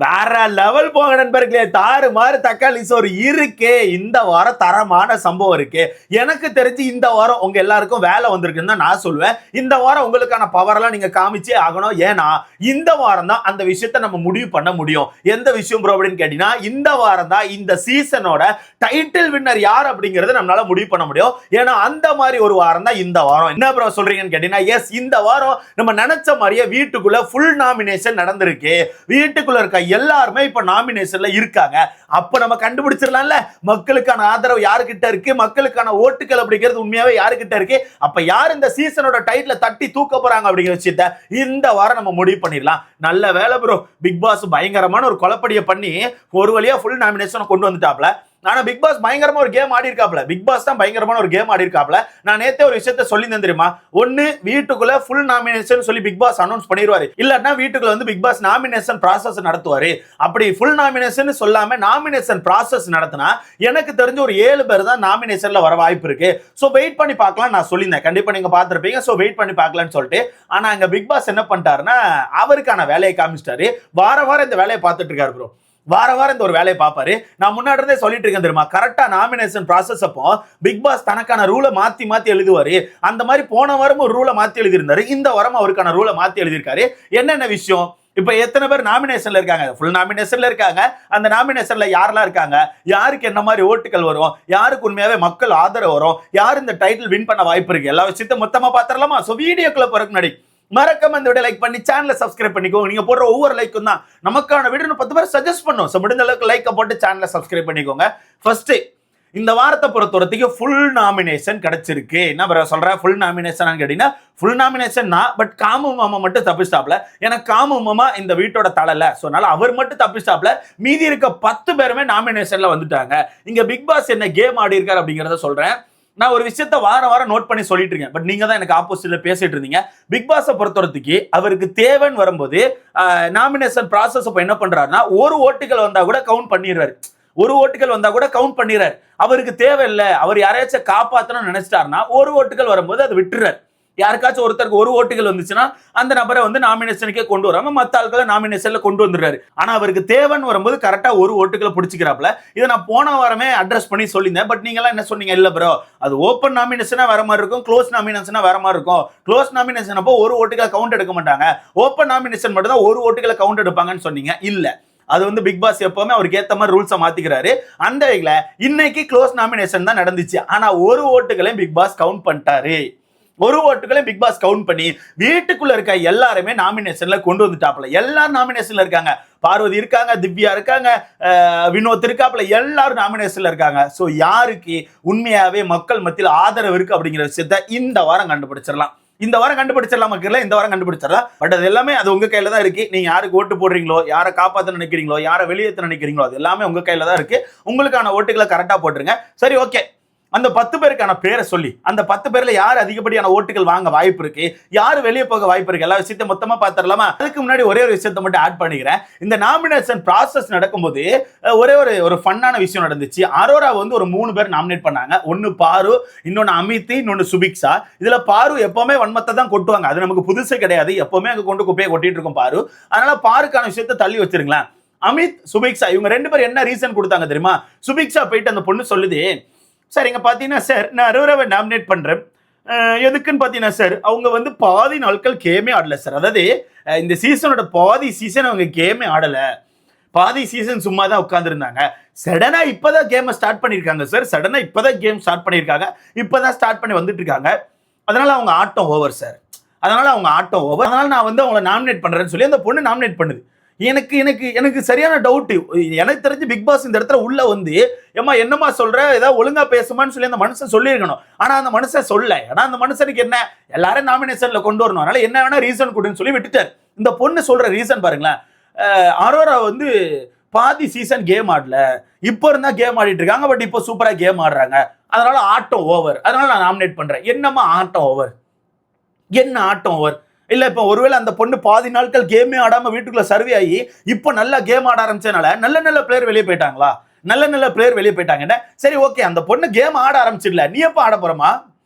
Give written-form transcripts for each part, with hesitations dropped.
வேற லெவல் போங்க நண்பர்களே. தாறுமாறு தக்காளி சோறு இருக்கே. இந்த வாரம் தரமான சம்பவம் இருக்கு. எனக்கு தெரிஞ்சு இந்த வாரம் உங்க எல்லாருக்கும் வேலை வந்திருக்குன்னு தான் நான் சொல்லுவேன். இந்த வாரம் உங்களுக்கான பவர் எல்லாம் நீங்க காமிச்சே ஆகணும். ஏன்னா இந்த வாரம் தான் அந்த விஷயத்தை நம்ம முடிவு பண்ண முடியும். எந்த விஷயம் ப்ரோ அப்படின்னு கேட்டீங்கன்னா, இந்த வாரம் தான் இந்த சீசனோட டைட்டில் வின்னர் யார் அப்படிங்கறத நம்மளால முடிவு பண்ண முடியும். ஏன்னா அந்த மாதிரி ஒரு வாரம் தான் இந்த வாரம். என்ன ப்ரோ சொல்றீங்கன்னு கேட்டீங்கன்னா, எஸ், இந்த வாரம் நம்ம நினைச்ச மாதிரியே வீட்டுக்குள்ள ஃபுல் நாமினேஷன் நடந்திருக்கு. வீட்டுக்குள்ள இருக்க எல்லாருமே இப்ப நாமினேஷன்ல இருக்காங்க. அப்ப நம்ம கண்டுபிடிச்சிடலாம்ல மக்களுக்கான ஆதரவு யாருக்கிட்ட இருக்கு, மக்களுக்கான ஓட்டுகள் அப்படிங்கிறது உண்மையாவே யாருக்கிட்ட இருக்கு, அப்ப யார் இந்த சீசனோட டைட்டில தட்டி தூக்க போறாங்க அப்படிங்கிற விஷயத்த இந்த வாரம் நம்ம முடிவு பண்ணிடலாம். நல்ல வேலை ப்ரோ, பிக் பாஸ் பயங்கரமான ஒரு கொலப்படியை பண்ணி ஒரு வழியா ஃபுல் நாமினேஷன் கொண்டு வந்துட்டாப்ல. ஆனா பிக் பாஸ் பயங்கரமா ஒரு கேம் ஆடி இருக்காப்ல. பிக் பாஸ் தான் பயங்கரமான ஒரு கேம் ஆடி இருக்காப்ல. நான் நேத்தே ஒரு விஷயத்த சொல்லி தெரியுமா, ஒன்னு வீட்டுக்குள்ள ஃபுல் நாமினேஷன் சொல்லி பிக் பாஸ் அனௌன்ஸ் பண்ணிடுவாரு, இல்லன்னா வீட்டுக்குள்ள வந்து பிக் பாஸ் நாமினேஷன் ப்ராசஸ் நடத்துவாரு. அப்படி ஃபுல் நாமினேஷன் சொல்லாம நாமினேஷன் ப்ராசஸ் நடத்தினா எனக்கு தெரிஞ்ச ஒரு 7 பேர் தான் நாமினேஷன்ல வர வாய்ப்பு இருக்கு. சோ வெயிட் பண்ணி பார்க்கலாம். நான் சொல்லியிருந்தேன், கண்டிப்பா நீங்க பார்த்திருப்பீங்க. சோ வெயிட் பண்ணி பார்க்கலாம்னு சொல்லிட்டு. ஆனா அங்க பிக் பாஸ் என்ன பண்ணிட்டாருன்னா, அவருக்கான வேலையை காமிச்சிட்டாரு. வாரம் இந்த வேலையை பார்த்துட்டு இருக்காரு ப்ரோ. வாரம் இந்த ஒரு வேலையை பார்ப்பாரு. நான் முன்னாடி இருந்தே சொல்லிட்டு இருக்கேன் தெரியுமா, கரெக்டா நாமினேஷன் ப்ராசஸ் அப்போ பிக் பாஸ் தனக்கான ரூலை மாத்தி எழுதுவாரு. அந்த மாதிரி போன வாரம் ஒரு ரூலை மாத்தி எழுதியிருந்தாரு. இந்த வாரம் அவருக்கான ரூலை மாத்தி எழுதியிருக்காரு. என்னென்ன விஷயம், இப்ப எத்தனை பேர் நாமினேஷன்ல இருக்காங்க, ஃபுல் நாமினேஷன்ல இருக்காங்க. அந்த நாமினேஷன்ல யாரெல்லாம் இருக்காங்க, யாருக்கு என்ன மாதிரி ஓட்டுகள் வரும், யாருக்கு உண்மையாவே மக்கள் ஆதரவு வரும், யார் இந்த டைட்டில் வின் பண்ண வாய்ப்பு இருக்கு, எல்லா விஷயத்தையும் மொத்தமா பாத்திரலாமா. சோ வீடியோக்குள்ள போறதுக்கு முன்னாடி மறக்காம இந்த வீடியோ லைக் பண்ணி சேனலை சப்ஸ்கிரைப் பண்ணிக்கோங்க. நீங்க போடுற ஒவ்வொரு லைக்கும் தான் நமக்கான வீடியோ 10 பேர் சஜஸ்ட் பண்ணும். சோ முடிந்த அளவுக்கு லைக் போட்டு சேனலை சப்ஸ்கிரைப் பண்ணிக்கோங்க. ஃபர்ஸ்ட், இந்த வாரத்தை பொறுத்தவரைக்கும் ஃபுல் நாமினேஷன் கிடைச்சிருக்கு. என்ன ப்ரோ சொல்ற, ஃபுல் நாமினேஷன் கேட்டீங்கன்னா ஃபுல் நாமினேஷன் தான். பட் காமு மாமா மட்டும் தப்பிச்சிட்டாப்ல. ஏன்னா காமு மாமா இந்த வீட்டோட தலைல, சோ அதனால அவர் மட்டும் தப்பிச்சிட்டாப்ல. மீதி இருக்க 10 பேருமே நாமினேஷன்ல வந்துட்டாங்க. இங்க பிக் பாஸ் என்ன கேம் ஆடி இருக்காரு அப்படிங்கறத சொல்றேன். நான் ஒரு விஷயத்த வாரம் நோட் பண்ணி சொல்லிட்டு இருக்கேன். பட் நீங்க தான் எனக்கு ஆப்போசிட்ல பேசிட்டு இருந்தீங்க. பிக் பாஸை பொறுத்தவரைக்கு அவருக்கு தேவைன்னு வரும்போது நாமினேஷன் ப்ராசஸ் அப்ப என்ன பண்றாருன்னா, ஒரு ஓட்டுகள் வந்தா கூட கவுண்ட் பண்ணிடுறாரு. ஒரு ஓட்டுகள் வந்தா கூட கவுண்ட் பண்ணிடுறாரு. அவருக்கு தேவையில்லை, அவர் யாரையாச்சும் காப்பாற்றணும்னு நினைச்சிட்டாருன்னா ஒரு ஓட்டுகள் வரும்போது அதை விட்டுறாரு. யாருக்காச்சும் ஒருத்தருக்கு ஒரு ஓட்டுகள் வந்துச்சுன்னா அந்த நபரை வந்து நாமினேஷனுக்கே கொண்டு வராம மத்த ஆட்களை நாமினேஷன்ல கொண்டு வந்துடுறாரு. ஆனா அவருக்கு தேவைன்னு வரும்போது கரெக்டா ஒரு ஓட்டுகளை பிடிச்சிக்கிறாப்ல. இதை நான் போன வாரமே அட்ரஸ் பண்ணி சொல்லியிருந்தேன். பட் நீங்க எல்லாம் என்ன சொன்னீங்க, இல்ல ப்ரோ அது ஓப்பன் நாமினேஷனா வேற மாதிரி இருக்கும், க்ளோஸ் நாமினேஷனா வேற மாதிரி இருக்கும். க்ளோஸ் நாமினேஷன் அப்போ ஒரு ஓட்டுகளை கவுண்ட் எடுக்க மாட்டாங்க, ஓப்பன் நாமினேஷன் மட்டும் தான் ஒரு ஓட்டுகளை கவுண்ட் எடுப்பாங்கன்னு சொன்னீங்க. இல்ல, அது வந்து பிக் பாஸ் எப்பவுமே அவருக்கு ஏத்த மாதிரி ரூல்ஸை மாத்திக்கிறாரு. அந்த வகையில இன்னைக்கு க்ளோஸ் நாமினேஷன் தான் நடந்துச்சு. ஆனா ஒரு ஓட்டுகளையும் பிக் பாஸ் கவுண்ட் பண்ணிட்டாரு. ஒரு ஓட்டுகளையும் பிக் பாஸ் கவுண்ட் பண்ணி வீட்டுக்குள்ள இருக்க எல்லாருமே நாமினேஷன்ல கொண்டு வந்துட்டாப்ல. எல்லாரும் நாமினேஷன்ல இருக்காங்க. பார்வதி இருக்காங்க, திவ்யா இருக்காங்க, வினோத் இருக்காப்ல, எல்லாரும் நாமினேஷன்ல இருக்காங்க. சோ யாருக்கு உண்மையாவே மக்கள் மத்தியில் ஆதரவு இருக்கு அப்படிங்கிற விஷயத்த இந்த வாரம் கண்டுபிடிச்சிடலாம். இந்த வாரம் கண்டுபிடிச்சிடலாம் மக்கள், இந்த வாரம் கண்டுபிடிச்சிடலாம். பட் அது எல்லாமே அது உங்க கையில தான் இருக்கு. நீங்க யாருக்கு ஓட்டு போடுறீங்களோ, யாரை காப்பாற்ற நினைக்கிறீங்களோ, யாரை வெளியேற்ற நினைக்கிறீங்களோ, அது எல்லாமே உங்க கையில தான் இருக்கு. உங்களுக்கான ஓட்டுகளை கரெக்டா போட்டுருங்க. சரி, ஓகே. அந்த 10 பேருக்கான பேரை சொல்லி அந்த 10 பேர்ல யார் அதிகப்படியான ஓட்டுகள் வாங்க வாய்ப்பு இருக்கு, யாரு வெளியே போக வாய்ப்பு இருக்கு, எல்லா விஷயத்தையும் மொத்தமா பார்த்துடலாமா. அதுக்கு முன்னாடி ஒரே ஒரு விஷயத்தை மட்டும் ஆட் பண்ணிக்கிறேன். இந்த நாமினேஷன் ப்ராசஸ் நடக்கும்போது ஒரே ஒரு ஃபன்னான விஷயம் நடந்துச்சு. அரோரா வந்து ஒரு 3 பேர் நாமினேட் பண்ணாங்க. ஒன்னு பாரு, இன்னொன்னு அமித், இன்னொன்னு சுபிக்ஷா. இதுல பாரு எப்பவுமே வன்மத்தை தான் கொட்டுவாங்க, அது நமக்கு புதுசு கிடையாது. எப்பவுமே அங்க கொண்டு குப்பையை கொட்டிட்டு இருக்கும் பாரு. அதனால பாருக்கான விஷயத்தை தள்ளி வச்சிருங்களேன். அமித், சுபிக்ஷா இவங்க 2 பேர் என்ன ரீசன் கொடுத்தாங்க தெரியுமா? சுபிக்ஷா போயிட்டு அந்த பொண்ணு சொல்லுது, சார் இங்க பாத்தீங்கன்னா சார் நான் அரோராவை நாமினேட் பண்றேன். எதுக்குன்னு பாத்தீங்கன்னா சார் அவங்க வந்து பாதி நாட்கள் கேமே ஆடல சார். அதாவது இந்த சீசனோட பாதி சீசன் அவங்க கேமே ஆடல, பாதி சீசன் சும்மா தான் உட்கார்ந்துருந்தாங்க. சடனா இப்பதான் கேமை ஸ்டார்ட் பண்ணிருக்காங்க சார். சடனா இப்பதான் கேம் ஸ்டார்ட் பண்ணிருக்காங்க, இப்பதான் ஸ்டார்ட் பண்ணி வந்துட்டு இருக்காங்க. அதனால அவங்க ஆட்டம் ஓவர் சார். அதனால நான் வந்து அவங்களை நாமினேட் பண்றேன்னு சொல்லி அந்த பொண்ணு நாமினேட் பண்ணுது. எனக்கு எனக்கு எனக்கு சரியான டவுட். எனக்கு தெரிஞ்சு பிக் பாஸ் இந்த இடத்துல உள்ள வந்து, ஏமா என்னமா சொல்ற, ஏதாவது ஒழுங்கா பேசுமான்னு சொல்லி அந்த மனுஷன் சொல்லியிருக்கணும். ஆனா அந்த மனுஷன் சொல்ல. ஆனா அந்த மனுஷனுக்கு என்ன, எல்லாரும் நாமினேஷன்ல கொண்டு வரணும், அதனால என்ன வேணா ரீசன் கொடுன்னு சொல்லி விட்டுட்டார். இந்த பொண்ணு சொல்ற ரீசன் பாருங்களேன். அரோரா வந்து பாதி சீசன் கேம் ஆடல, இப்போ இருந்தா கேம் ஆடிட்டு இருக்காங்க. பட் இப்போ சூப்பரா கேம் ஆடுறாங்க, அதனால ஆட்டம் ஓவர், அதனால நான் நாமினேட் பண்றேன். என்னமா ஆட்டம் ஓவர், என்ன ஆட்டம் ஓவர்? இல்ல இப்ப ஒருவேளை அந்த பொண்ணு பாதி நாட்கள் கேமே ஆடாம வீட்டுக்குள்ள சர்வே ஆகி இப்ப நல்லா கேம் ஆட ஆரம்பிச்சதுனால நல்ல பிளேயர் வெளியே போயிட்டாங்களா? நல்ல பிளேயர் வெளியே போயிட்டாங்க. சரி, ஓகே, அந்த பொண்ணு கேம் ஆட ஆரம்பிச்சிடல, நீ எப்ப ஆட போறமா?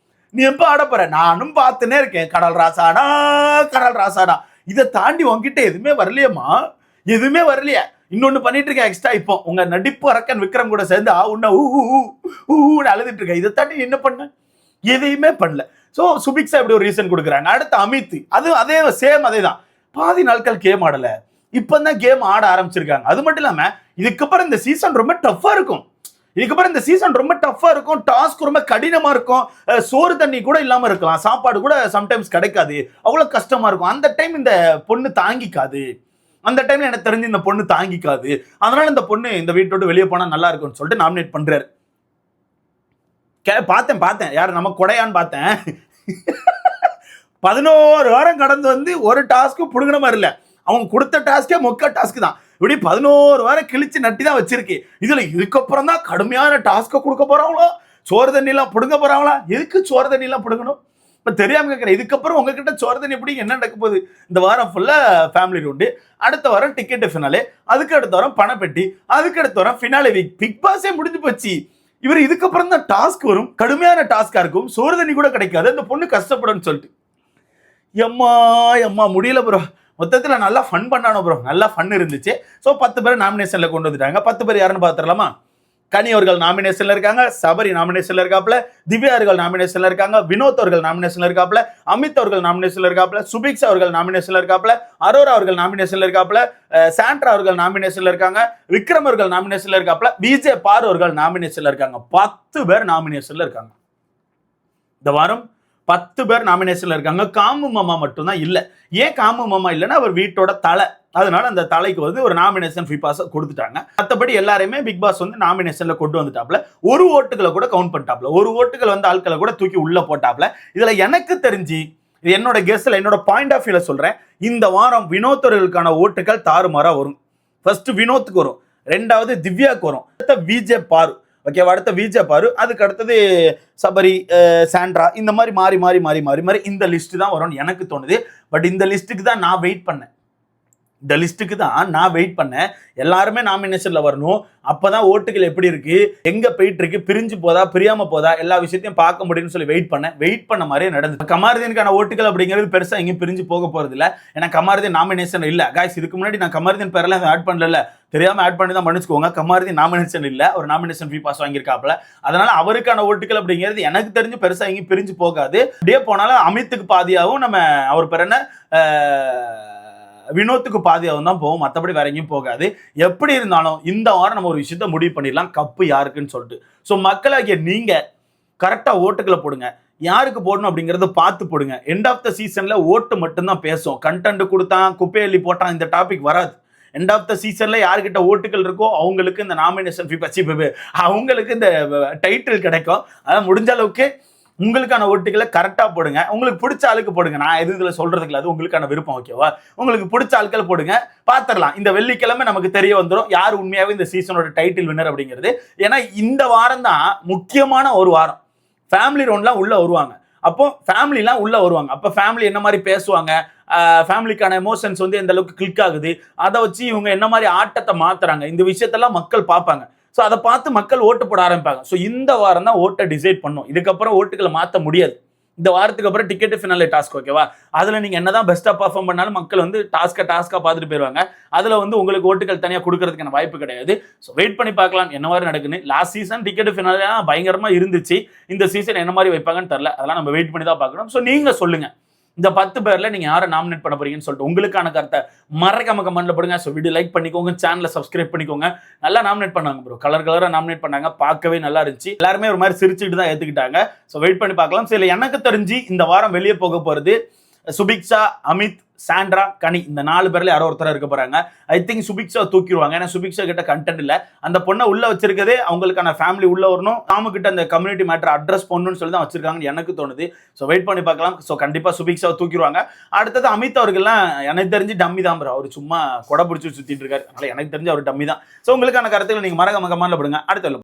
நீ எப்ப ஆட போற? நானும் பார்த்துனே இருக்கேன். கடல் ராசாடா, கடல் ராசாடா. இதை தாண்டி உங்ககிட்ட எதுவுமே வரலையம்மா, எதுவுமே வரலையே. இன்னொன்னு பண்ணிட்டு இருக்கேன் எக்ஸ்ட்ரா. இப்போ உங்க நடிப்பு அரக்கன் விக்ரம் கூட சேர்ந்து உன்ன ஊன்னு அழுதுட்டு இருக்கேன். இதை தாண்டி என்ன பண்ண? எதையுமே பண்ணல. சோ சுபிக்ஷா இப்படி ஒரு ரீசன் கொடுக்குறாங்க. அடுத்து அமித், அது அதே சேம் அதே தான். பாதி நாட்கள் கேம் ஆடல, இப்பதான் கேம் ஆட ஆரம்பிச்சிருக்காங்க. அது மட்டும் இல்லாம இதுக்கப்புறம் இந்த சீசன் ரொம்ப டஃபா இருக்கும். டாஸ்க் ரொம்ப கடினமா இருக்கும். சோறு தண்ணி கூட இல்லாம இருக்கலாம், சாப்பாடு கூட சம்டைம்ஸ் கிடைக்காது, அவ்வளவு கஷ்டமா இருக்கும். அந்த டைம் இந்த பொண்ணு தாங்கிக்காது. அந்த டைம்ல எனக்கு தெரிஞ்சு இந்த பொண்ணு தாங்கிக்காது. அதனால இந்த பொண்ணு இந்த வீட்டை விட்டு வெளியே போனா நல்லா இருக்கும்னு சொல்லிட்டு நாமினேட் பண்றாரு. பார்த்தேன் யாரு நம்ம கொடையான்னு பார்த்தேன். 11 வாரம் கடந்து வந்து ஒரு டாஸ்க்கு புடுங்கின மாதிரி இல்ல. அவங்க கொடுத்த டாஸ்கே மொக்க டாஸ்க் தான். இப்படி 11 வாரம் கிழிச்சு நட்டி தான் வச்சிருக்கு. இதுல இதுக்கப்புறம் தான் கடுமையான டாஸ்க கொடுக்க போறாங்களோ, சோறு தண்ணி எல்லாம் புடுங்க போறாங்களா? எதுக்கு சோறு தண்ணி எல்லாம் புடுங்கணும்? இப்ப தெரியாம கேட்கிறேன். இதுக்கப்புறம் உங்ககிட்ட சோறு தண்ணி எப்படி என்ன நடக்க போகுது? இந்த வாரம் ஃபுல்லா ஃபேமிலி ரவுண்டு, அடுத்த வாரம் டிக்கெட் ஃபினாலே, அதுக்கு அடுத்த வாரம் பணப்பெட்டி, அதுக்கு அடுத்த வாரம் ஃபினாலே வீக். பிக் பாஸே முடிஞ்சு போச்சு. இவர் இதுக்கப்புறம் தான் டாஸ்க் வரும், கடுமையான டாஸ்கா இருக்கும், சோறு தண்ணி கூட கிடைக்காது, அந்த பொண்ணு கஷ்டப்படும் சொல்லிட்டு. எம்மா முடியல ப்ரோ. மொத்தத்துல நல்லா ஃபன் பண்ணானோ ப்ரோ, நல்லா ஃபன் இருந்துச்சு. ஸோ 10 பேர் நாமினேஷன்ல கொண்டு வந்துட்டாங்க. 10 பேர் யாருன்னு பார்த்துடலாமா? கனி அவர்கள் நாமினேஷன்ல இருக்காங்க, சபரி நாமினேஷன்ல இருக்காப்ல, திவ்யா அவர்கள் நாமினேஷன்ல இருக்காங்க, வினோத் அவர்கள் நாமினேஷன்ல இருக்காப்ல, அமித் அவர்கள் நாமினேஷன்ல இருக்காப்ல, சுபிக்ஷா அவர்கள் நாமினேஷன்ல இருக்காப்ல, அரோரா அவர்கள் நாமினேஷன்ல இருக்காப்ல, சாண்ட்ரா அவர்கள் நாமினேஷன்ல இருக்காங்க, விக்ரம் அவர்கள் நாமினேஷன்ல இருக்காப்ல, விஜே பாரு அவர்கள் நாமினேஷன்ல இருக்காங்க. 10 பேர் நாமினேஷன்ல இருக்காங்க. இந்த வாரம் 10 பேர் நாமினேஷன்ல இருக்காங்க. காமு மாமா மட்டும் தான் இல்ல. ஏன் காமு மாமா இல்லைன்னா அவர் வீட்டோட தலை, அதனால அந்த தலைக்கு வந்து ஒரு நாமினேஷன் ஃப்ரீ பாஸ் கொடுத்துட்டாங்க. மற்றபடி எல்லாருமே பிக் பாஸ் வந்து நாமினேஷன்ல கொண்டு வந்துட்டாப்ல. ஒரு ஓட்டுகளை கூட கவுண்ட் பண்ணிட்டாப்ல, ஒரு ஓட்டுகள் வந்து ஆட்களை கூட தூக்கி உள்ள போட்டாப்ல. இதுல எனக்கு தெரிஞ்சு என்னோட கெஸ்ல, என்னோட பாயிண்ட் ஆஃப் வியூல சொல்றேன், இந்த வாரம் வினோத்தர்களுக்கான ஓட்டுகள் தாறுமாறா வரும். ஃபர்ஸ்ட் வினோத்துக்கு வரும், ரெண்டாவது திவ்யாக்கு வரும், அடுத்த விஜே பாரு, ஓகேவா, அடுத்த விஜே பாரு, அதுக்கு அடுத்தது சபரி, சாண்ட்ரா, இந்த மாதிரி மாறி இந்த லிஸ்ட் தான் வரும்னு எனக்கு தோணுது. பட் இந்த லிஸ்ட்டுக்கு தான் நான் வெயிட் பண்ணேன். எல்லாருமே நாமினேஷன்ல வரணும், அப்பதான் ஓட்டுகள் எப்படி இருக்கு, எங்க போயிட்டு இருக்கு, பிரிஞ்சு போதா பிரியாம போதா, எல்லா விஷயத்தையும் பார்க்க முடியும்னு சொல்லி வெயிட் பண்ண மாதிரியே நடந்தது. கமருதீனுக்கான ஓட்டுகள் அப்படிங்கிறது பெருசா எங்கேயும் பிரிஞ்சு போக போறது இல்ல. ஏன்னா கமருதீன் நாமினேஷன் இல்ல. காய்ஸ், இதுக்கு முன்னாடி நான் கமருதீன் பேரெல்லாம் ஆட் பண்ணல, தெரியாம ஆட் பண்ணி தான் மன்னிச்சுக்கோங்க. கமருதீன் நாமினேஷன் இல்ல, ஒரு நாமினேஷன் ஃப்ரீ பாஸ் வாங்கியிருக்காப்ல. அதனால அவருக்கான ஓட்டுகள் அப்படிங்கிறது எனக்கு தெரிஞ்சு பெருசா எங்கேயும் பிரிஞ்சு போகாது. அப்படியே போனாலும் அமித்துக்கு பாதியாகவும், நம்ம அவர் பேர் என்ன, வினோத்துக்கு பாதியாகவும் தான் போகும், மற்றபடி வேற எங்கேயும் போகாது. எப்படி இருந்தாலும் இந்த வாரம் நம்ம ஒரு விஷயத்த முடிவு பண்ணிடலாம், கப்பு யாருக்குன்னு சொல்லிட்டு. ஸோ மக்களாகிய நீங்க கரெக்டா ஓட்டுகளை போடுங்க, யாருக்கு போடணும் அப்படிங்கறத பார்த்து போடுங்க. எண்ட் ஆஃப் த சீசன்ல ஓட்டு மட்டும்தான் பேசும். கண்டென்ட் கொடுத்தான், குப்பையள்ளி போட்டான், இந்த டாபிக் வராது. எண்ட் ஆஃப் த சீசன்ல யாருக்கிட்ட ஓட்டுகள் இருக்கோ அவங்களுக்கு இந்த நாமினேஷன் அவங்களுக்கு இந்த டைட்டில் கிடைக்கும். அதான் முடிஞ்ச அளவுக்கு உங்களுக்கான ஓட்டுகளை கரெக்டா போடுங்க. உங்களுக்கு பிடிச்ச ஆளுக்கு போடுங்க. நான் எது இதுல சொல்றதுக்கு இல்லை, அது உங்களுக்கான விருப்பம். ஓகேவா, உங்களுக்கு பிடிச்ச ஆட்கள் போடுங்க, பாத்திரலாம். இந்த வெள்ளிக்கிழமை நமக்கு தெரிய வந்துடும் யார் உண்மையாவே இந்த சீசனோட டைட்டில் வின்னர் அப்படிங்கிறது. ஏன்னா இந்த வாரம் தான் முக்கியமான ஒரு வாரம். ஃபேமிலி ரவுண்ட்லாம் உள்ள வருவாங்க. அப்போ ஃபேமிலிலாம் உள்ள வருவாங்க. அப்போ ஃபேமிலி என்ன மாதிரி பேசுவாங்க, ஃபேமிலிக்கான எமோஷன்ஸ் வந்து எந்த அளவுக்கு கிளிக் ஆகுது, அதை வச்சு இவங்க என்ன மாதிரி ஆட்டத்தை மாத்துறாங்க, இந்த விஷயத்தெல்லாம் மக்கள் பார்ப்பாங்க. ஸோ அதை பார்த்து மக்கள் ஓட்டு போட ஆரம்பிப்பாங்க. ஸோ இந்த வாரம் தான் ஓட்டை டிசைட் பண்ணும். இதுக்கப்புறம் ஓட்டுகளை மாற்ற முடியாது. இந்த வாரத்துக்கு அப்புறம் டிக்கெட் ஃபினாலே டாஸ்க், ஓகேவா, அதில் நீங்கள் என்னதான் பெஸ்ட்டாக பர்ஃபார்ம் பண்ணாலும் மக்கள் வந்து டாஸ்க்காக பார்த்துட்டு போயிடுவாங்க. அதில் வந்து உங்களுக்கு ஓட்டுகள் தனியாக கொடுக்கறதுக்கான வாய்ப்பு கிடையாது. ஸோ வெயிட் பண்ணி பார்க்கலாம் என்ன மாதிரி நடக்குன்னு. லாஸ்ட் சீசன் டிக்கெட் ஃபினாலே பயங்கரமாக இருந்துச்சு. இந்த சீசன் என்ன மாதிரி வைப்பாங்கன்னு தெரியல, அதெல்லாம் நம்ம வெயிட் பண்ணி தான் பார்க்கணும். ஸோ நீங்கள் சொல்லுங்கள், இந்த 10 பேர்ல நீங்க யாரை நாமினேட் பண்ண போறீங்கன்னு சொல்லிட்டு உங்களுக்கான கருத்தை மறக்காம கமெண்ட்ல போடுங்க. ஸோ வீடியோ லைக் பண்ணிக்கோங்க, சேனலை சப்ஸ்கிரைப் பண்ணிக்கோங்க. நல்லா நாமினேட் பண்ணாங்க ப்ரோ, கலரா நாமினேட் பண்ணாங்க, பார்க்கவே நல்லா இருந்துச்சு. எல்லாருமே ஒரு மாதிரி சிரிச்சுட்டு தான் ஏத்துக்கிட்டாங்க. ஸோ வெயிட் பண்ணி பார்க்கலாம். சரி, எனக்கு தெரிஞ்சு இந்த வாரம் வெளியே போக போறது சுபிக்ஷா, அமித், சாண்ட்ரா, கனி, இந்த 4 பேர்ல யாரோ ஒருத்தர் இருக்க போறாங்க. ஐ திங்க் சுபிக்ஷா தூக்கிடுவாங்க. ஏன்னா சுபிக்ஷா கிட்ட கண்டென்ட் இல்ல. அந்த பொண்ணை உள்ள வச்சிருக்கதே அவங்களுக்கான ஃபேமிலி உள்ள வரணும், நாம கிட்ட அந்த கம்யூனிட்டி மேட்டர் அட்ரஸ் பண்ணணும்னு சொல்லி தான் வச்சிருக்காங்கன்னு எனக்கு தோணுது. ஸோ வெயிட் பண்ணி பார்க்கலாம். ஸோ கண்டிப்பா சுபிக்ஷாவை தூக்கிடுவாங்க. அடுத்தது அமித் அவர்கள்லாம் எனக்கு தெரிஞ்சு டம்மி தான் ப்ரோ. அவர் சும்மா கொடை பிடிச்சி சுத்திட்டு இருக்காரு. அதனால எனக்கு தெரிஞ்சு அவர் டம்மி தான். ஸோ உங்களுக்கான கருத்துக்களை நீங்க மறக்காம கமெண்ட்ல போடுங்க. அடுத்த